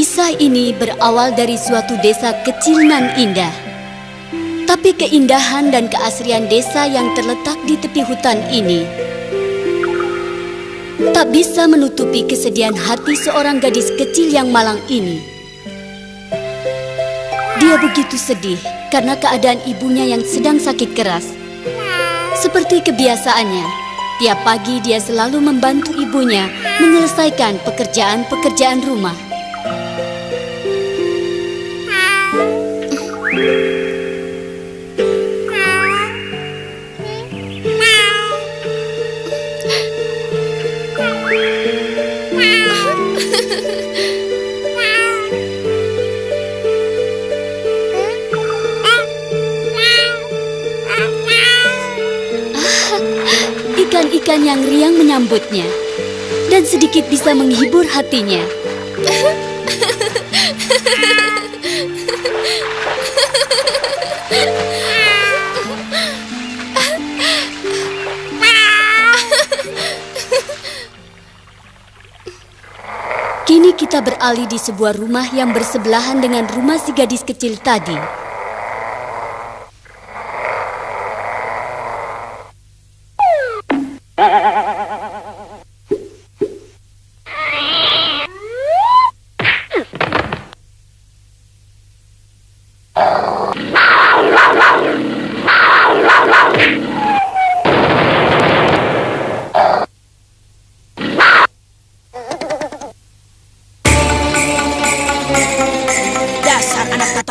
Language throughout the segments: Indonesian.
Kisah ini berawal dari suatu desa kecil nan indah. Tapi keindahan dan keasrian desa yang terletak di tepi hutan ini tak bisa menutupi kesedihan hati seorang gadis kecil yang malang ini. Dia begitu sedih karena keadaan ibunya yang sedang sakit keras. Seperti kebiasaannya, tiap pagi dia selalu membantu ibunya menyelesaikan pekerjaan-pekerjaan rumah. Ikan-ikan yang riang menyambutnya dan sedikit bisa menghibur hatinya. Kini kita beralih di sebuah rumah yang bersebelahan dengan rumah si gadis kecil tadi.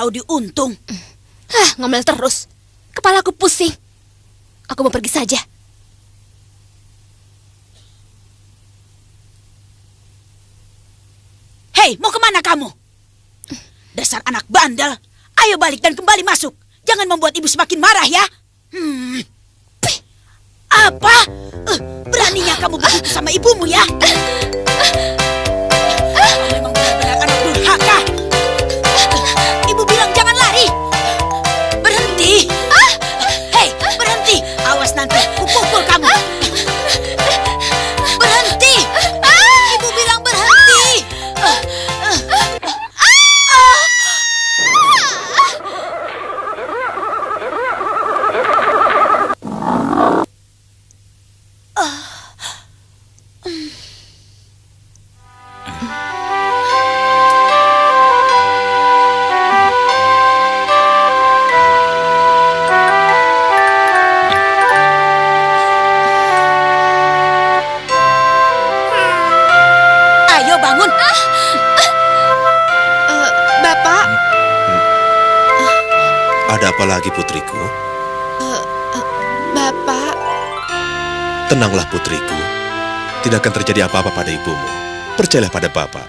Diuntung. Ngomel terus. Kepalaku pusing. Aku mau pergi saja. Hei, mau kemana kamu? Dasar anak bandel. Ayo balik dan kembali masuk. Jangan membuat ibu semakin marah ya. Apa? Beraninya kamu begitu sama ibumu ya? Kamu memang benar-benar anak durhaka. Ibu bilang jangan lari. Berhenti. Hei, berhenti. Awas nanti kupukul kamu. Berhenti. Ibu bilang berhenti. Ada apa lagi, putriku? Bapak. Tenanglah, putriku. Tidak akan terjadi apa-apa pada ibumu. Percayalah pada Bapak.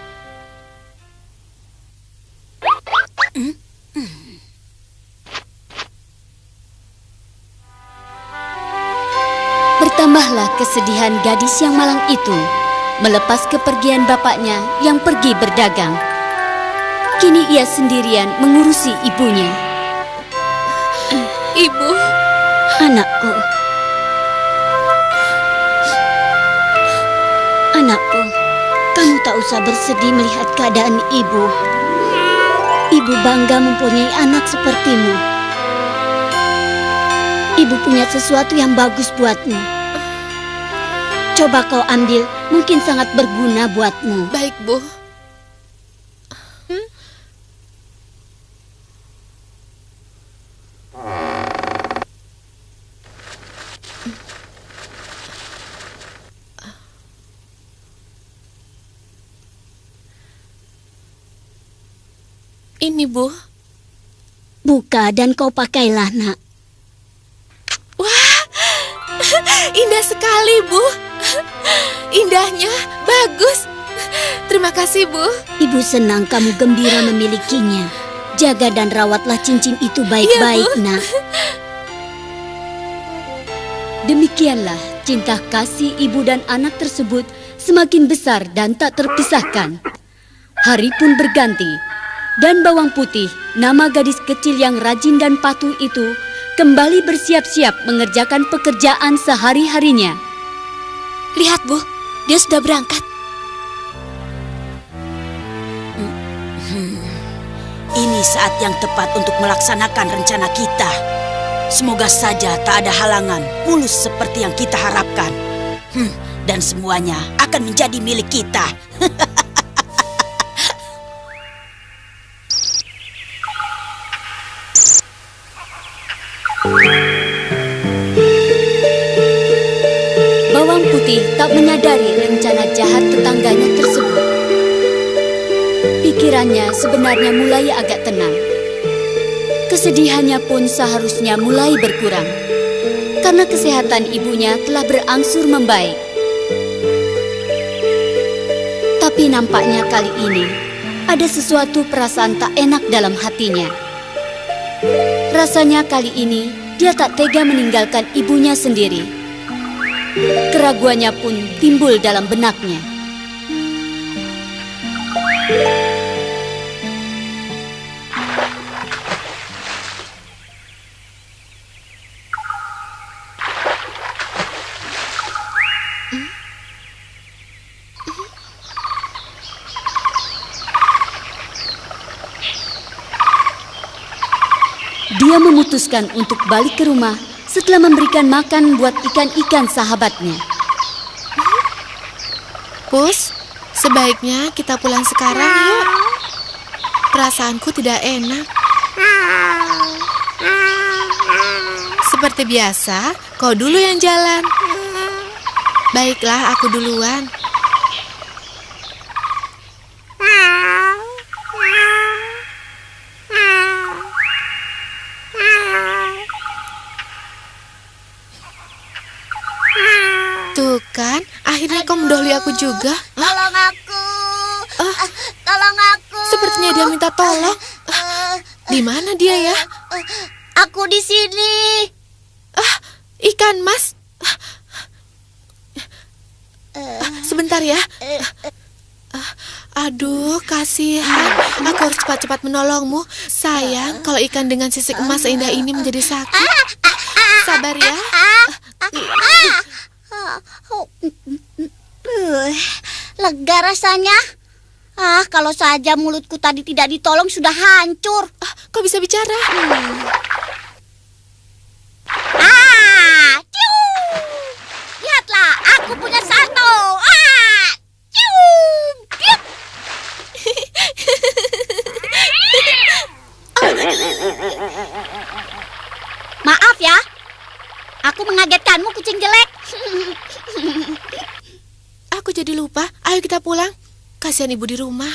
Bertambahlah kesedihan gadis yang malang itu melepas kepergian bapaknya yang pergi berdagang. Kini ia sendirian mengurusi ibunya. Ibu. Anakku. Anakku, kamu tak usah bersedih melihat keadaan ibu. Ibu bangga mempunyai anak sepertimu. Ibu punya sesuatu yang bagus buatmu. Coba kau ambil, mungkin sangat berguna buatmu. Baik, Bu. Ini, Bu. Buka dan kau pakailah, nak. Wah, indah sekali, Bu. Indahnya, bagus. Terima kasih, Bu. Ibu senang kamu gembira memilikinya. Jaga dan rawatlah cincin itu baik-baik, Iya, Bu. nak. Demikianlah cinta kasih ibu dan anak tersebut semakin besar dan tak terpisahkan. Hari pun berganti. Dan Bawang Putih, nama gadis kecil yang rajin dan patuh itu, kembali bersiap-siap mengerjakan pekerjaan sehari-harinya. Lihat, Bu, dia sudah berangkat. Ini saat yang tepat untuk melaksanakan rencana kita. Semoga saja tak ada halangan, mulus seperti yang kita harapkan. Dan semuanya akan menjadi milik kita. Bawang putih tak menyadari rencana jahat tetangganya tersebut. Pikirannya sebenarnya mulai agak tenang. Kesedihannya pun seharusnya mulai berkurang, karena kesehatan ibunya telah berangsur membaik. Tapi nampaknya kali ini ada sesuatu perasaan tak enak dalam hatinya. Rasanya kali ini dia tak tega meninggalkan ibunya sendiri. Keraguannya pun timbul dalam benaknya. Dia memutuskan untuk balik ke rumah setelah memberikan makan buat ikan-ikan sahabatnya. Pus, sebaiknya kita pulang sekarang yuk. Perasaanku tidak enak. Seperti biasa, kau dulu yang jalan. Baiklah, aku duluan. Tuh kan, akhirnya kau mendahului aku juga. Tolong aku. Tolong aku. Sepertinya dia minta tolong. Di mana dia ya? Aku di sini. Ikan mas. Sebentar ya. Aduh, kasihan. Aku harus cepat-cepat menolongmu. Sayang, kalau ikan dengan sisik emas seindah ini menjadi sakit. Sabar ya. Lega rasanya. Kalau saja mulutku tadi tidak ditolong sudah hancur. Kau bisa bicara? Ciu! Lihatlah, aku punya satu. Ciu! Piup! Maaf ya, aku mengagetkanmu, kucing jelek. Aku jadi lupa. Ayo kita pulang. Kasihan ibu di rumah.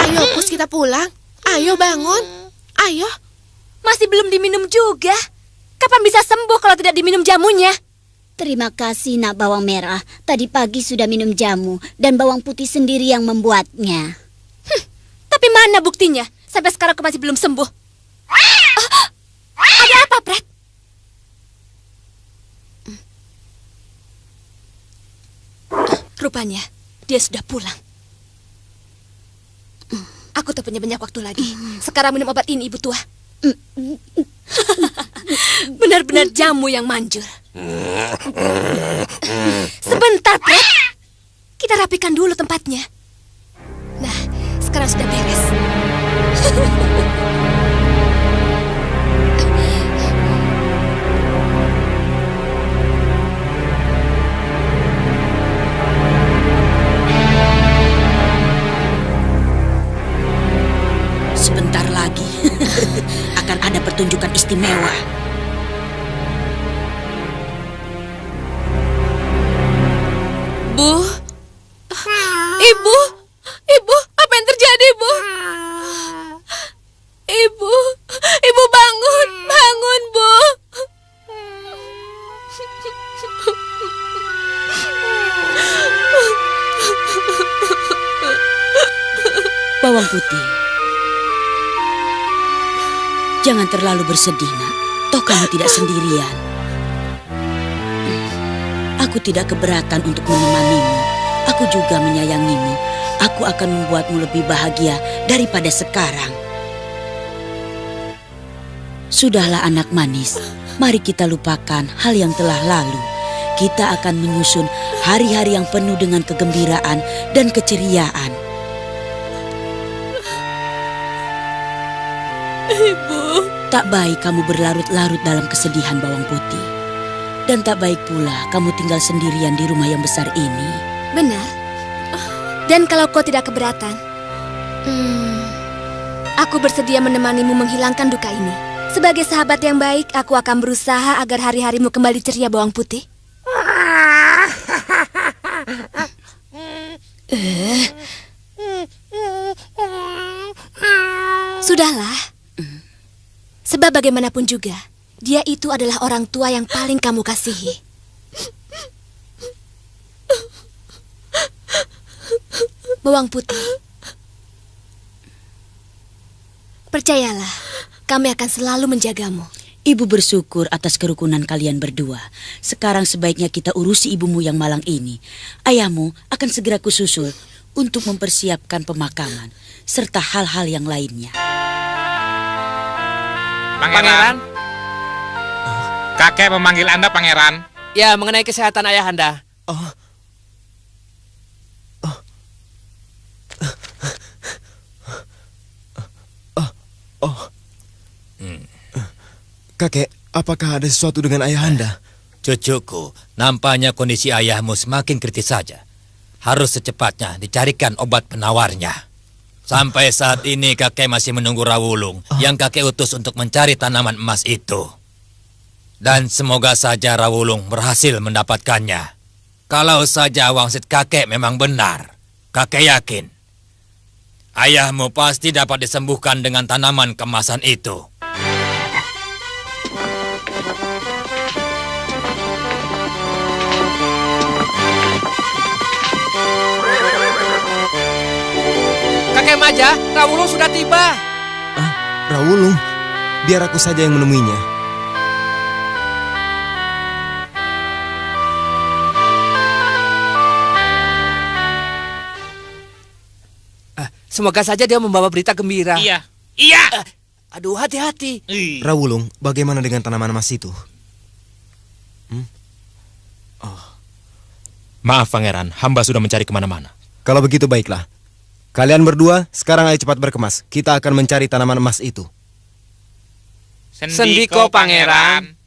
Ayo, Pus, kita pulang. Ayo bangun. Ayo. Masih belum diminum juga. Kapan bisa sembuh kalau tidak diminum jamunya? Terima kasih, Nak Bawang Merah. Tadi pagi sudah minum jamu dan bawang putih sendiri yang membuatnya. Tapi mana buktinya? Sampai sekarang kau masih belum sembuh. Ada apa, Pret? Rupanya dia sudah pulang. Aku tak punya banyak waktu lagi. Sekarang minum obat ini, Ibu Tua. Benar-benar jamu yang manjur. Sebentar, Pret. Kita rapikan dulu tempatnya. Nah, sekarang sudah beres. Sebentar lagi akan ada pertunjukan istimewa. Bu. Ibu. Ibu, apa yang terjadi, Bu? Ibu. Ibu bangun. Bangun, Bu. Bawang putih, jangan terlalu bersedih, Nak. Toh kamu tidak sendirian. Aku tidak keberatan untuk menemanimu. Aku juga menyayangimu. Aku akan membuatmu lebih bahagia daripada sekarang. Sudahlah anak manis, mari kita lupakan hal yang telah lalu. Kita akan menyusun hari-hari yang penuh dengan kegembiraan dan keceriaan. Ibu. Tak baik kamu berlarut-larut dalam kesedihan, Bawang Putih. Dan tak baik pula kamu tinggal sendirian di rumah yang besar ini. Benar. Dan kalau kau tidak keberatan, aku bersedia menemanimu menghilangkan duka ini. Sebagai sahabat yang baik, aku akan berusaha agar hari-harimu kembali ceria, Bawang Putih. Sudahlah. Sebab bagaimanapun juga, dia itu adalah orang tua yang paling kamu kasihi. Bawang Putih, percayalah, kami akan selalu menjagamu. Ibu bersyukur atas kerukunan kalian berdua. Sekarang sebaiknya kita urusi ibumu yang malang ini. Ayahmu akan segera kususul untuk mempersiapkan pemakaman serta hal-hal yang lainnya. Pangeran. Kakek memanggil Anda, Pangeran. Ya, mengenai kesehatan ayahanda. Kakek, apakah ada sesuatu dengan ayahanda? Cucuku, nampaknya kondisi ayahmu semakin kritis saja. Harus secepatnya dicarikan obat penawarnya. Sampai saat ini kakek masih menunggu Rawulung yang kakek utus untuk mencari tanaman emas itu. Dan semoga saja Rawulung berhasil mendapatkannya. Kalau saja wangsit kakek memang benar, kakek yakin ayahmu pasti dapat disembuhkan dengan tanaman kemasan itu. Kakek Maja, Rawulung sudah tiba. Rawulung, biar aku saja yang menemuinya. Semoga saja dia membawa berita gembira. Iya. Aduh, hati-hati. Rawulung, bagaimana dengan tanaman emas itu? Maaf Pangeran, hamba sudah mencari kemana-mana. Kalau begitu baiklah. Kalian berdua, sekarang ayo cepat berkemas. Kita akan mencari tanaman emas itu. Sendiko, Pangeran.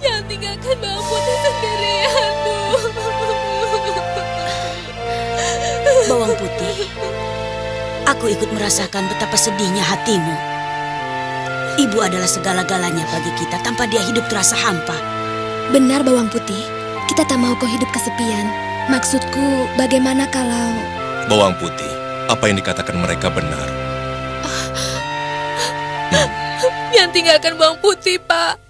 Jangan tinggalkan Bawang Putih sendirian, Bu. Bawang Putih, aku ikut merasakan betapa sedihnya hatimu. Ibu adalah segala-galanya bagi kita. Tanpa dia hidup terasa hampa. Benar, Bawang Putih. Kita tak mau kau hidup kesepian. Maksudku, bagaimana kalau... Bawang Putih, apa yang dikatakan mereka benar. Jangan tinggalkan Bawang Putih, Pak.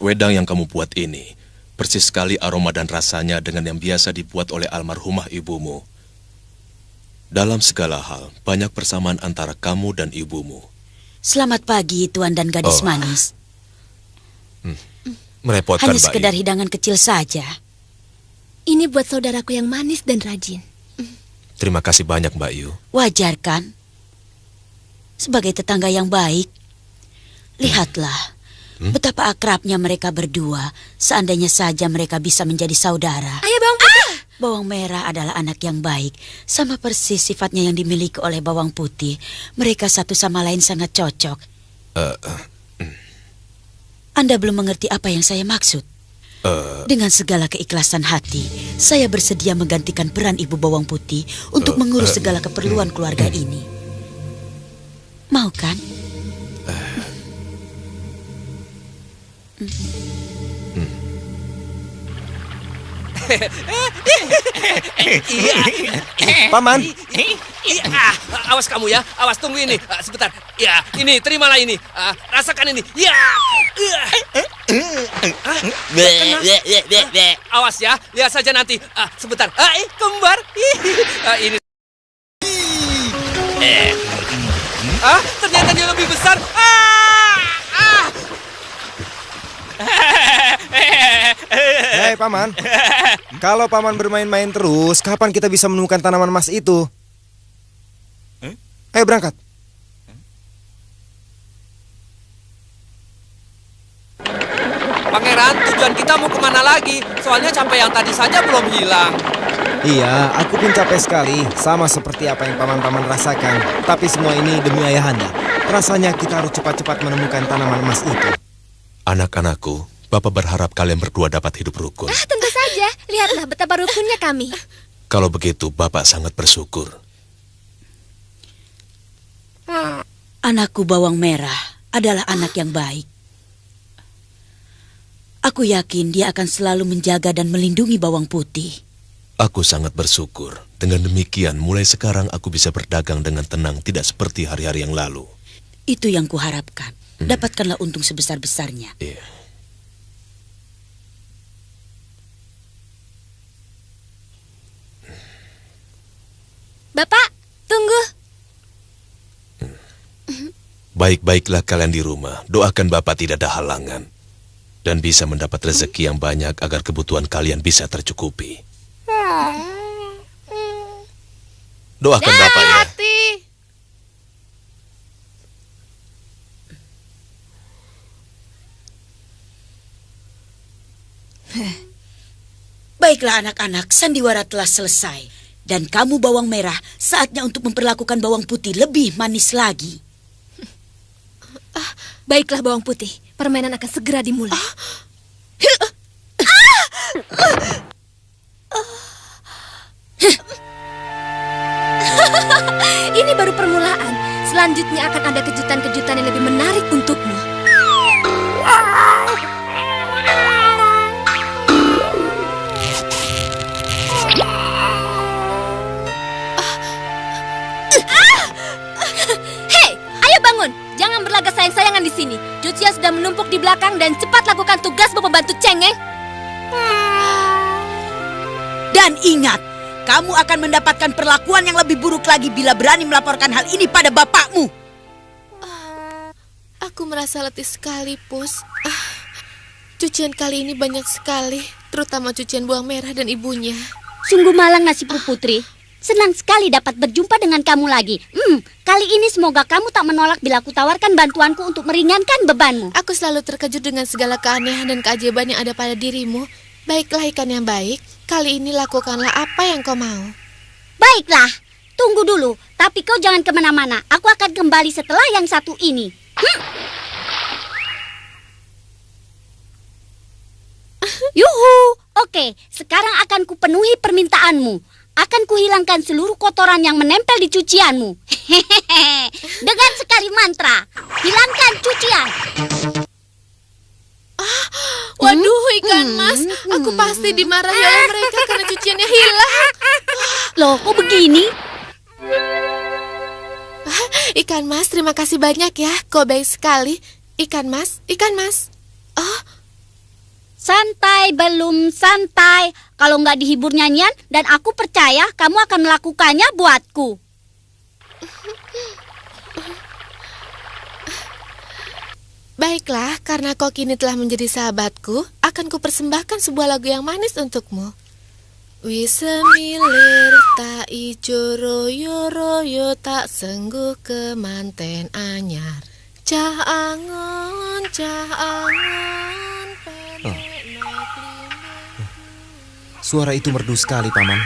Wedang yang kamu buat ini persis sekali aroma dan rasanya dengan yang biasa dibuat oleh almarhumah ibumu. Dalam segala hal, banyak persamaan antara kamu dan ibumu. Selamat pagi, Tuan dan gadis manis. Merepotkan, Hanya Mbak sekedar Yu. hidangan kecil saja. Ini buat saudaraku yang manis dan rajin. Terima kasih banyak, Mbak Yu. Wajar kan? Sebagai tetangga yang baik, lihatlah betapa akrabnya mereka berdua. Seandainya saja mereka bisa menjadi saudara. Ayo, Bawang Putih. Bawang merah adalah anak yang baik, sama persis sifatnya yang dimiliki oleh bawang putih. Mereka satu sama lain sangat cocok. Anda belum mengerti apa yang saya maksud. Dengan segala keikhlasan hati, saya bersedia menggantikan peran ibu bawang putih untuk mengurus segala keperluan keluarga ini. Mau kan? Paman, Awas kamu ya, awas tunggu ini. Sebentar. Ya, ini terimalah ini. Rasakan ini. Ya. Awas ya, lihat saja nanti. Sebentar. Kembar. Ini. Ternyata dia lebih besar. hei Paman. Kalau Paman bermain-main terus, kapan kita bisa menemukan tanaman emas itu? Ayo berangkat. Pangeran, tujuan kita mau kemana lagi? Soalnya sampai yang tadi saja belum hilang. Iya, aku pun capek sekali. Sama seperti apa yang paman-paman rasakan. Tapi semua ini demi ayahanda. Rasanya kita harus cepat-cepat menemukan tanaman emas itu. Anak-anakku, Bapak berharap kalian berdua dapat hidup rukun. Tentu saja. Lihatlah betapa rukunnya kami. Kalau begitu, Bapak sangat bersyukur. Anakku Bawang Merah adalah anak yang baik. Aku yakin dia akan selalu menjaga dan melindungi Bawang Putih. Aku sangat bersyukur. Dengan demikian, mulai sekarang aku bisa berdagang dengan tenang, tidak seperti hari-hari yang lalu. Itu yang kuharapkan. Dapatkanlah untung sebesar-besarnya. Iya. Bapak, tunggu. Baik-baiklah kalian di rumah. Doakan Bapak tidak ada halangan. Dan bisa mendapat rezeki yang banyak agar kebutuhan kalian bisa tercukupi. Doakan Bapak ya. Hati. Baiklah anak-anak, sandiwara telah selesai. Dan kamu Bawang Merah, saatnya untuk memperlakukan Bawang Putih lebih manis lagi. Baiklah Bawang Putih, permainan akan segera dimulai. Ini baru permulaan. Selanjutnya akan ada kejutan-kejutan yang lebih menarik untukmu. Hei, ayo bangun. Jangan berlagak sayang-sayangan di sini. Cucian sudah menumpuk di belakang dan cepat lakukan tugasmu pembantu cengeng. Dan ingat, kamu akan mendapatkan perlakuan yang lebih buruk lagi bila berani melaporkan hal ini pada bapakmu. Aku merasa letih sekali, Pus. Cucian kali ini banyak sekali, terutama cucian Bawang Merah dan ibunya. Sungguh malang nasibku, Putri. Senang sekali dapat berjumpa dengan kamu lagi. Kali ini semoga kamu tak menolak bila aku tawarkan bantuanku untuk meringankan bebanmu. Aku selalu terkejut dengan segala keanehan dan keajaiban yang ada pada dirimu. Baiklah ikan yang baik, kali ini lakukanlah apa yang kau mau. Baiklah, tunggu dulu. Tapi kau jangan kemana-mana. Aku akan kembali setelah yang satu ini. Yuhu, oke. Sekarang akan kupenuhi permintaanmu. Akan kuhilangkan seluruh kotoran yang menempel di cucianmu. Dengan sekali mantra, hilangkan cucian. Waduh, ikan mas, aku pasti dimarahi oleh mereka karena cuciannya hilang. Loh, kok begini? Ikan mas, terima kasih banyak ya. Kau baik sekali. Ikan mas, ikan mas. Santai belum santai. Kalau nggak dihibur nyanyian dan aku percaya kamu akan melakukannya buatku. Baiklah, karena kau kini telah menjadi sahabatku, akan kupersembahkan sebuah lagu yang manis untukmu. Wis semilir tak ijo royo-royo tak sengguh kemanten anyar. Cah angon Suara itu merdu sekali, Paman.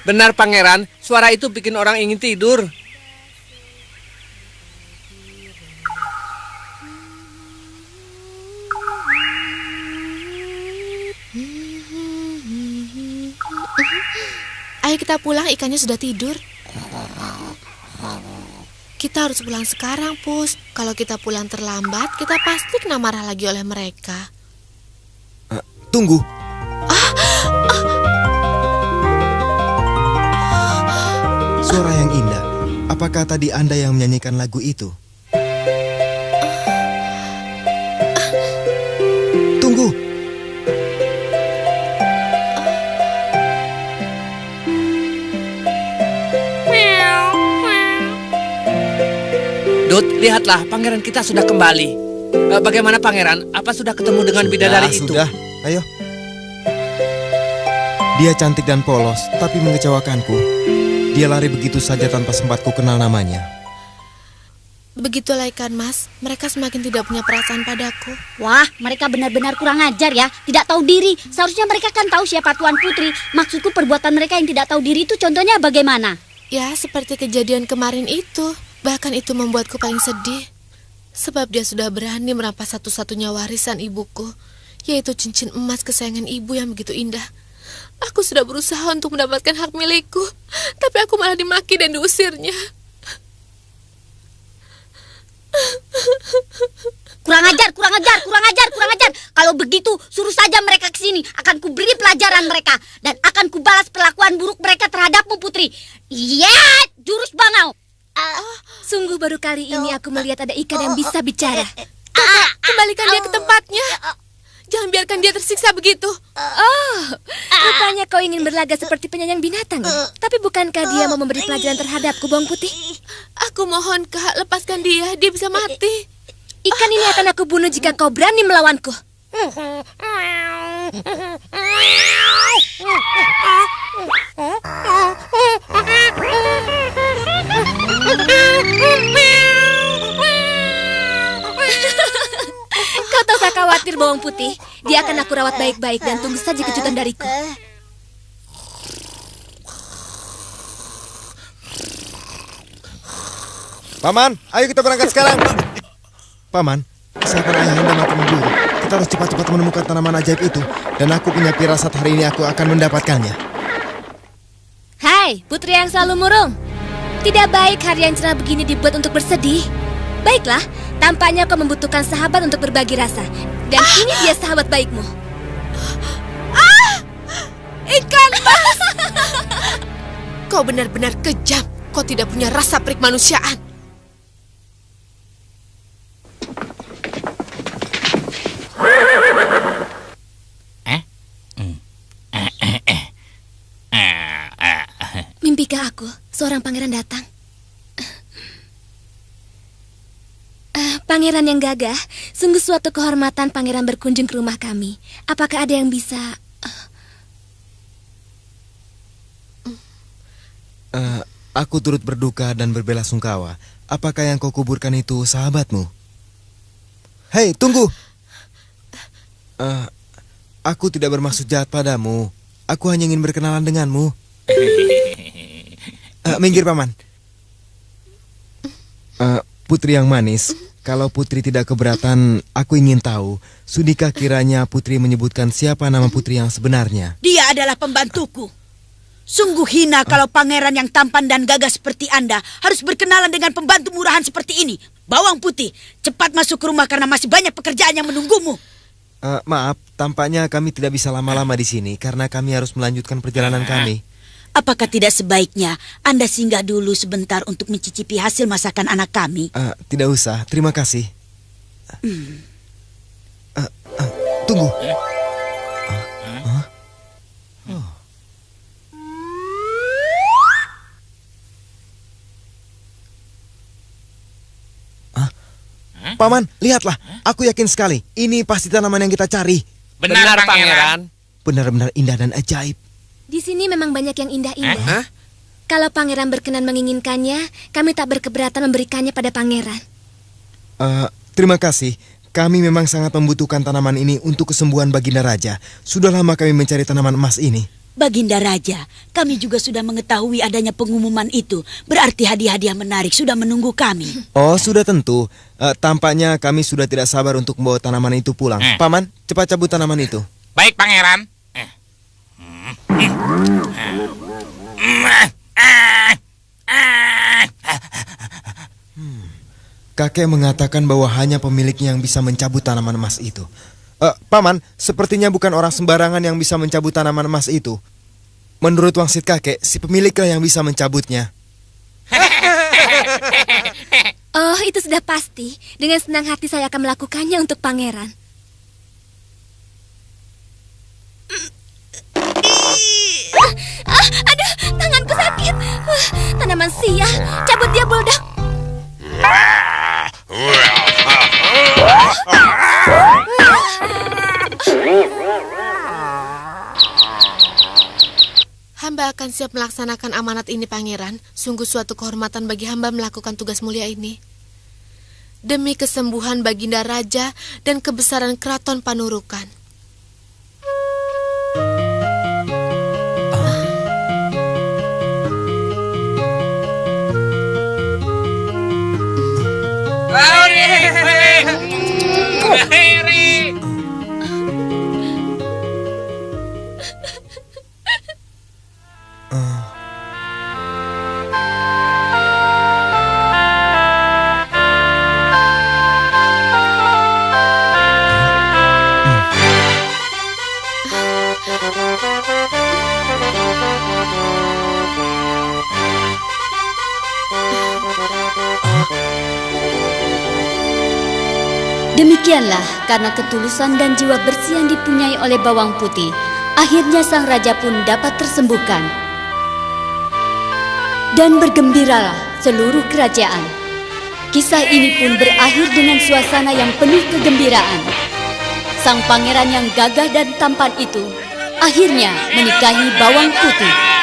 Benar, Pangeran. Suara itu bikin orang ingin tidur. Ayo kita pulang, ikannya sudah tidur. Kita harus pulang sekarang, Pus. Kalau kita pulang terlambat, kita pasti kena marah lagi oleh mereka. Tunggu. Suara yang indah. Apakah tadi Anda yang menyanyikan lagu itu? Tunggu. Dut, lihatlah, pangeran kita sudah kembali. Bagaimana pangeran? Apa sudah ketemu dengan bidadari itu? Sudah, ayo. Dia cantik dan polos, tapi mengecewakanku. Dia lari begitu saja tanpa sempat ku kenal namanya. Aku merasa sangat sedih. Tunggu. Tunggu. Tunggu. Tunggu. Tunggu. Tunggu. Tunggu. Tunggu. Tunggu. Tunggu. Tunggu. Tunggu. Tunggu. Tunggu. Tunggu. Tunggu. Tunggu. Tunggu. Tunggu. Begitulah ikan mas, mereka semakin tidak punya perasaan padaku. Wah, mereka benar-benar kurang ajar ya. Tidak tahu diri. Seharusnya mereka kan tahu siapa Tuan Putri. Maksudku perbuatan mereka yang tidak tahu diri itu contohnya bagaimana? Ya, seperti kejadian kemarin itu. Bahkan itu membuatku paling sedih. Sebab dia sudah berani merampas satu-satunya warisan ibuku, yaitu cincin emas kesayangan ibu yang begitu indah. Aku sudah berusaha untuk mendapatkan hak milikku, tapi aku malah dimaki dan diusirnya. Kurang ajar. Kalau begitu, suruh saja mereka ke sini. Akan kuberi pelajaran mereka. Dan akan kubalas perlakuan buruk mereka terhadapmu, Putri. Jurus bangau. Sungguh baru kali ini aku melihat ada ikan yang bisa bicara. Kembalikan dia ke tempatnya. Jangan biarkan dia tersiksa begitu. Rupanya kau ingin berlaga seperti penyayang binatang ya? Tapi bukankah dia mau memberi pelajaran terhadapku, Bawang Putih? Aku mohon, Kak, lepaskan dia. Dia bisa mati. Ikan ini akan aku bunuh jika kau berani melawanku. Kau tak usah khawatir, Bawang Putih. Dia akan aku rawat baik-baik dan tunggu saja kejutan dariku. Paman, ayo kita berangkat sekarang. Paman, kesehatan ayah anda makin memburu. Kita harus cepat-cepat menemukan tanaman ajaib itu. Dan aku punya firasat hari ini aku akan mendapatkannya. Hai, putri yang selalu murung. Tidak baik hari yang cerah begini dibuat untuk bersedih. Baiklah, tampaknya kau membutuhkan sahabat untuk berbagi rasa. Dan ini dia sahabat baikmu. Ikan mas! Kau benar-benar kejam. Kau tidak punya rasa perikmanusiaan. Mimpikah aku, seorang pangeran datang? Pangeran yang gagah, sungguh suatu kehormatan pangeran berkunjung ke rumah kami. Apakah ada yang bisa... Aku turut berduka dan berbelasungkawa. Apakah yang kau kuburkan itu sahabatmu? Hei, tunggu! Aku tidak bermaksud jahat padamu. Aku hanya ingin berkenalan denganmu. Minggir, Paman. Putri yang manis, kalau Putri tidak keberatan, aku ingin tahu, sudikah kiranya Putri menyebutkan siapa nama Putri yang sebenarnya? Dia adalah pembantuku. Sungguh hina kalau pangeran yang tampan dan gagah seperti Anda harus berkenalan dengan pembantu murahan seperti ini. Bawang Putih, cepat masuk ke rumah karena masih banyak pekerjaan yang menunggumu. Maaf, tampaknya kami tidak bisa lama-lama di sini karena kami harus melanjutkan perjalanan kami. Apakah tidak sebaiknya Anda singgah dulu sebentar untuk mencicipi hasil masakan anak kami? Tidak usah, terima kasih. Tunggu. Paman, lihatlah. Aku yakin sekali. Ini pasti tanaman yang kita cari. Benar, Pangeran. Benar-benar indah dan ajaib. Di sini memang banyak yang indah-indah. Kalau pangeran berkenan menginginkannya, kami tak berkeberatan memberikannya pada pangeran. Terima kasih. Kami memang sangat membutuhkan tanaman ini untuk kesembuhan Baginda Raja. Sudah lama kami mencari tanaman emas ini. Baginda Raja, kami juga sudah mengetahui adanya pengumuman itu. Berarti hadiah-hadiah menarik sudah menunggu kami. Oh, sudah tentu. Tampaknya kami sudah tidak sabar untuk membawa tanaman itu pulang. Paman, cepat cabut tanaman itu. Baik, Pangeran. Kakek mengatakan bahwa hanya pemiliknya yang bisa mencabut tanaman emas itu. Paman, sepertinya bukan orang sembarangan yang bisa mencabut tanaman emas itu. Menurut wangsit kakek, si pemiliklah yang bisa mencabutnya. Oh, itu sudah pasti. Dengan senang hati saya akan melakukannya untuk pangeran. Aduh, tanganku sakit. Tanaman sia, cabut dia, Bulldog. Hamba akan siap melaksanakan amanat ini, Pangeran. Sungguh suatu kehormatan bagi hamba melakukan tugas mulia ini. demi kesembuhan Baginda Raja dan kebesaran keraton Panurukan. Demikianlah karena ketulusan dan jiwa bersih yang dipunyai oleh Bawang Putih, akhirnya sang raja pun dapat tersembuhkan. Dan bergembiralah seluruh kerajaan. Kisah ini pun berakhir dengan suasana yang penuh kegembiraan. Sang pangeran yang gagah dan tampan itu akhirnya menikahi Bawang Putih.